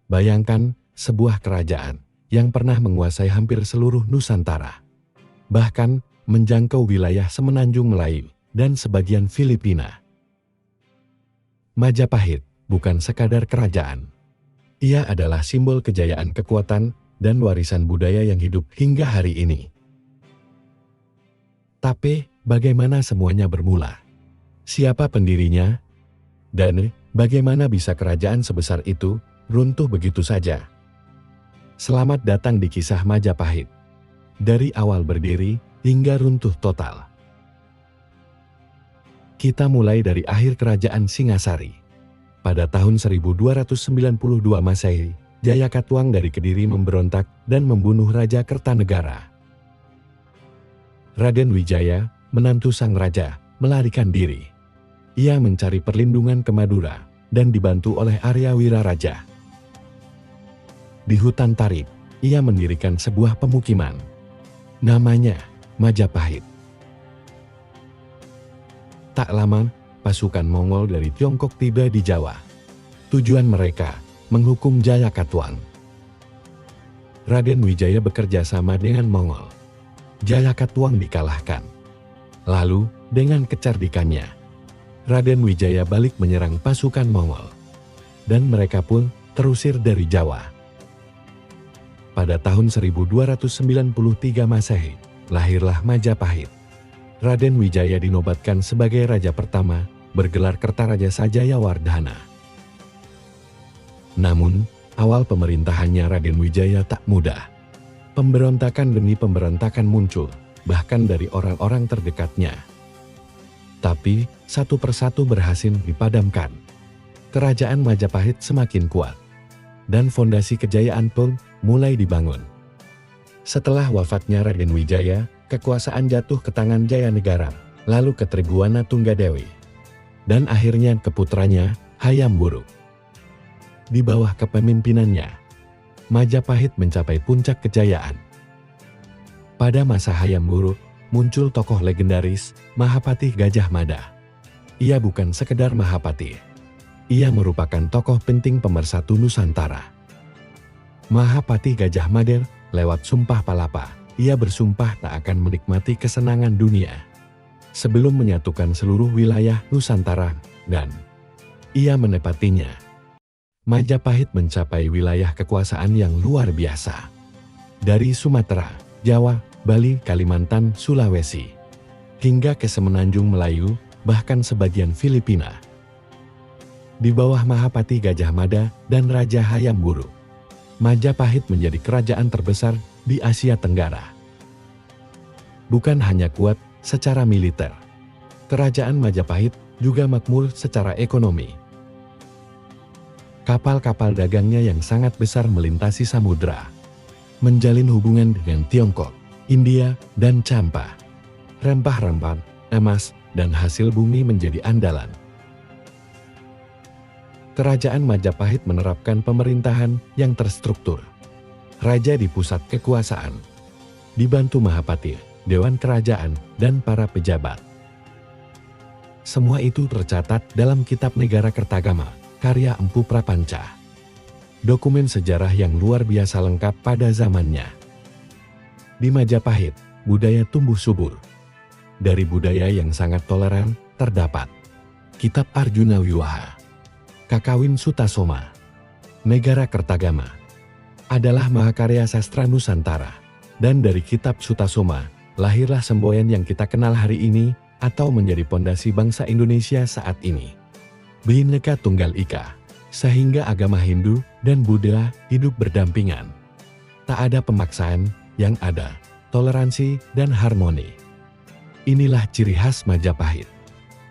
Bayangkan sebuah kerajaan yang pernah menguasai hampir seluruh Nusantara, bahkan menjangkau wilayah semenanjung Melayu dan sebagian Filipina. Majapahit bukan sekadar kerajaan. Ia adalah simbol kejayaan, kekuatan, dan warisan budaya yang hidup hingga hari ini. Tapi, bagaimana semuanya bermula? Siapa pendirinya? Dan bagaimana bisa kerajaan sebesar itu runtuh begitu saja? Selamat datang di kisah Majapahit. Dari awal berdiri hingga runtuh total. Kita mulai dari akhir kerajaan Singasari. Pada tahun 1292 Masehi, Jayakatwang dari Kediri memberontak dan membunuh Raja Kertanegara. Raden Wijaya, menantu sang raja, melarikan diri. Ia mencari perlindungan ke Madura dan dibantu oleh Arya Wiraraja. Di hutan Tarik, ia mendirikan sebuah pemukiman. Namanya Majapahit. Tak lama, pasukan Mongol dari Tiongkok tiba di Jawa. Tujuan mereka menghukum Jayakatwang. Raden Wijaya bekerja sama dengan Mongol. Jayakatwang dikalahkan. Lalu, dengan kecerdikannya, Raden Wijaya balik menyerang pasukan Mongol. Dan mereka pun terusir dari Jawa. Pada tahun 1293 Masehi, lahirlah Majapahit. Raden Wijaya dinobatkan sebagai raja pertama, bergelar Kertaraja Sajayawardhana. Namun, awal pemerintahannya Raden Wijaya tak mudah. Pemberontakan demi pemberontakan muncul, bahkan dari orang-orang terdekatnya. Tapi, satu persatu berhasil dipadamkan. Kerajaan Majapahit semakin kuat. Dan fondasi kejayaan pun mulai dibangun. Setelah wafatnya Raden Wijaya, kekuasaan jatuh ke tangan Jayanegara, lalu ke Tribhuwana Tunggadewi, dan akhirnya ke putranya, Hayam Wuruk. Di bawah kepemimpinannya, Majapahit mencapai puncak kejayaan. Pada masa Hayam Wuruk, muncul tokoh legendaris, Mahapati Gajah Mada. Ia bukan sekedar Mahapati. Ia merupakan tokoh penting pemersatu Nusantara. Mahapati Gajah Mada, lewat Sumpah Palapa, ia bersumpah tak akan menikmati kesenangan dunia sebelum menyatukan seluruh wilayah Nusantara, dan ia menepatinya. Majapahit mencapai wilayah kekuasaan yang luar biasa. Dari Sumatera, Jawa, Bali, Kalimantan, Sulawesi, hingga ke semenanjung Melayu, bahkan sebagian Filipina. Di bawah Mahapati Gajah Mada dan Raja Hayam Wuruk, Majapahit menjadi kerajaan terbesar di Asia Tenggara. Bukan hanya kuat secara militer, kerajaan Majapahit juga makmur secara ekonomi. Kapal-kapal dagangnya yang sangat besar melintasi samudra, menjalin hubungan dengan Tiongkok, India, dan Champa. Rempah-rempah, emas, dan hasil bumi menjadi andalan. Kerajaan Majapahit menerapkan pemerintahan yang terstruktur. Raja di pusat kekuasaan, dibantu Mahapati, Dewan Kerajaan, dan para pejabat. Semua itu tercatat dalam Kitab Negara Kertagama, karya Empu Prapanca. Dokumen sejarah yang luar biasa lengkap pada zamannya. Di Majapahit, budaya tumbuh subur. Dari budaya yang sangat toleran, terdapat Kitab Arjuna Wiwaha, Kakawin Sutasoma, Negara Kertagama, adalah mahakarya sastra Nusantara. Dan dari Kitab Sutasoma, lahirlah semboyan yang kita kenal hari ini, atau menjadi pondasi bangsa Indonesia saat ini. Bhinneka Tunggal Ika, sehingga agama Hindu dan Buddha hidup berdampingan. Tak ada pemaksaan, yang ada toleransi dan harmoni. Inilah ciri khas Majapahit.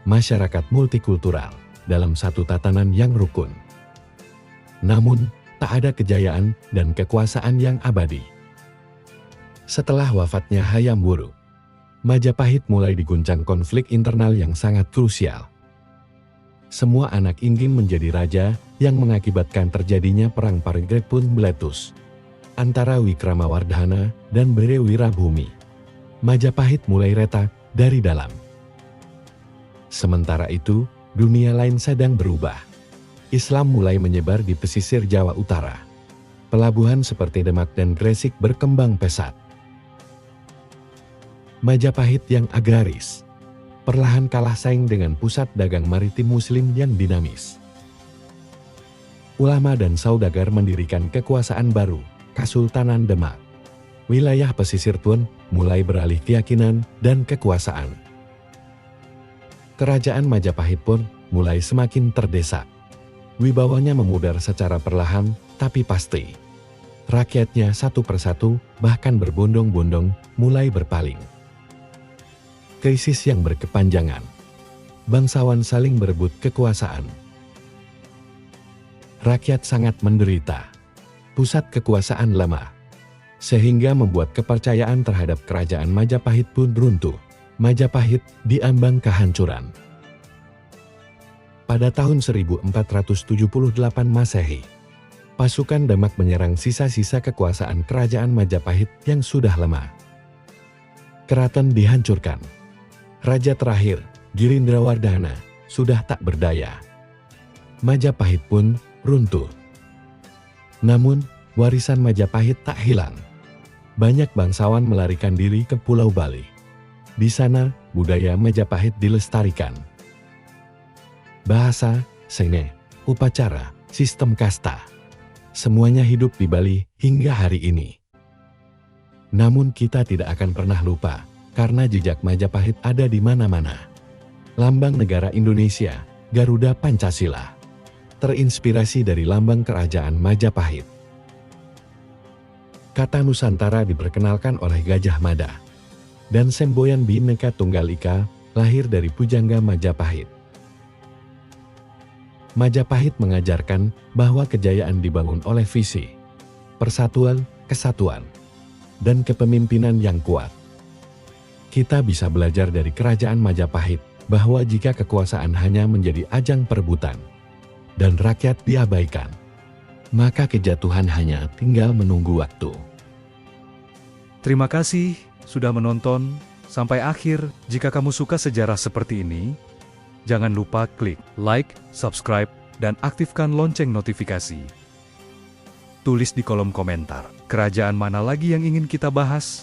Masyarakat multikultural dalam satu tatanan yang rukun. Namun, tak ada kejayaan dan kekuasaan yang abadi. Setelah wafatnya Hayam Wuruk, Majapahit mulai diguncang konflik internal yang sangat krusial. Semua anak ingin menjadi raja, yang mengakibatkan terjadinya perang Parigret pun meletus antara Wikramawardhana dan Bere Wirabhumi. Majapahit mulai retak dari dalam. Sementara itu, dunia lain sedang berubah. Islam mulai menyebar di pesisir Jawa Utara. Pelabuhan seperti Demak dan Gresik berkembang pesat. Majapahit yang agraris perlahan kalah saing dengan pusat dagang maritim Muslim yang dinamis. Ulama dan saudagar mendirikan kekuasaan baru, Kesultanan Demak. Wilayah pesisir pun mulai beralih keyakinan dan kekuasaan. Kerajaan Majapahit pun mulai semakin terdesak. Wibawanya memudar secara perlahan, tapi pasti. Rakyatnya satu persatu, bahkan berbondong-bondong, mulai berpaling. Krisis yang berkepanjangan. Bangsawan saling berebut kekuasaan. Rakyat sangat menderita. Pusat kekuasaan lemah, sehingga membuat kepercayaan terhadap kerajaan Majapahit pun runtuh. Majapahit diambang kehancuran. Pada tahun 1478 Masehi, pasukan Demak menyerang sisa-sisa kekuasaan kerajaan Majapahit yang sudah lemah. Keraton dihancurkan. Raja terakhir, Girindrawardhana, sudah tak berdaya. Majapahit pun runtuh. Namun, warisan Majapahit tak hilang. Banyak bangsawan melarikan diri ke Pulau Bali. Di sana, budaya Majapahit dilestarikan. Bahasa, seni, upacara, sistem kasta. Semuanya hidup di Bali hingga hari ini. Namun kita tidak akan pernah lupa, karena jejak Majapahit ada di mana-mana. Lambang negara Indonesia, Garuda Pancasila, terinspirasi dari lambang kerajaan Majapahit. Kata Nusantara diperkenalkan oleh Gajah Mada, dan semboyan Bhinneka Tunggal Ika lahir dari pujangga Majapahit. Majapahit mengajarkan bahwa kejayaan dibangun oleh visi, persatuan, kesatuan, dan kepemimpinan yang kuat. Kita bisa belajar dari kerajaan Majapahit bahwa jika kekuasaan hanya menjadi ajang perebutan dan rakyat diabaikan, maka kejatuhan hanya tinggal menunggu waktu. Terima kasih sudah menonton sampai akhir. Jika kamu suka sejarah seperti ini, jangan lupa klik like, subscribe, dan aktifkan lonceng notifikasi. Tulis di kolom komentar, kerajaan mana lagi yang ingin kita bahas?